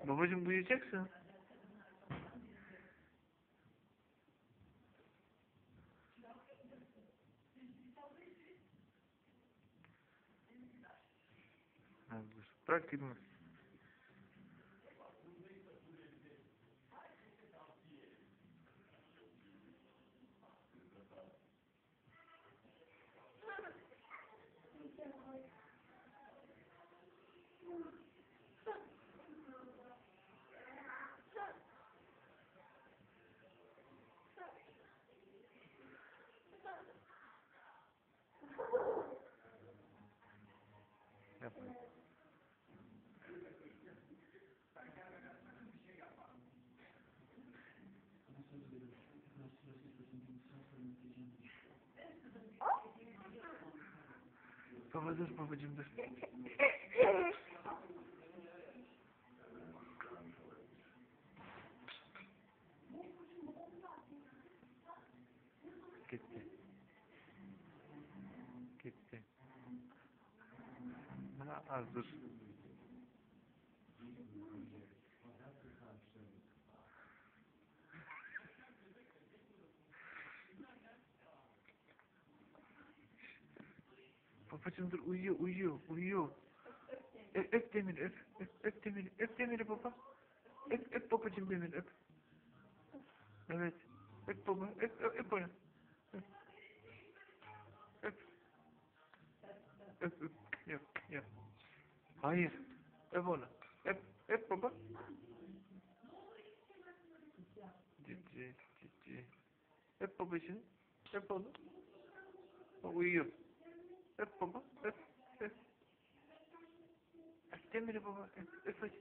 Babacığım uyuyacaksın. Hazır. Bırak gülme. Yapma. Baba dur babacığım dur. Gitti. Gitti. Ha, az dur. Babacığım dur uyuyor. Öp Demir öp Demir öp Demir'i baba. Öp babacığım Demir öp. Evet. Öp baba öp onu. Öp öp öp. Yap. Hayır. Öp onu. Öp baba. Cici. Öp babacığım. Öp onu. O uyuyor. Öp baba. Öp. Öp Demir'i baba. Öp hadi.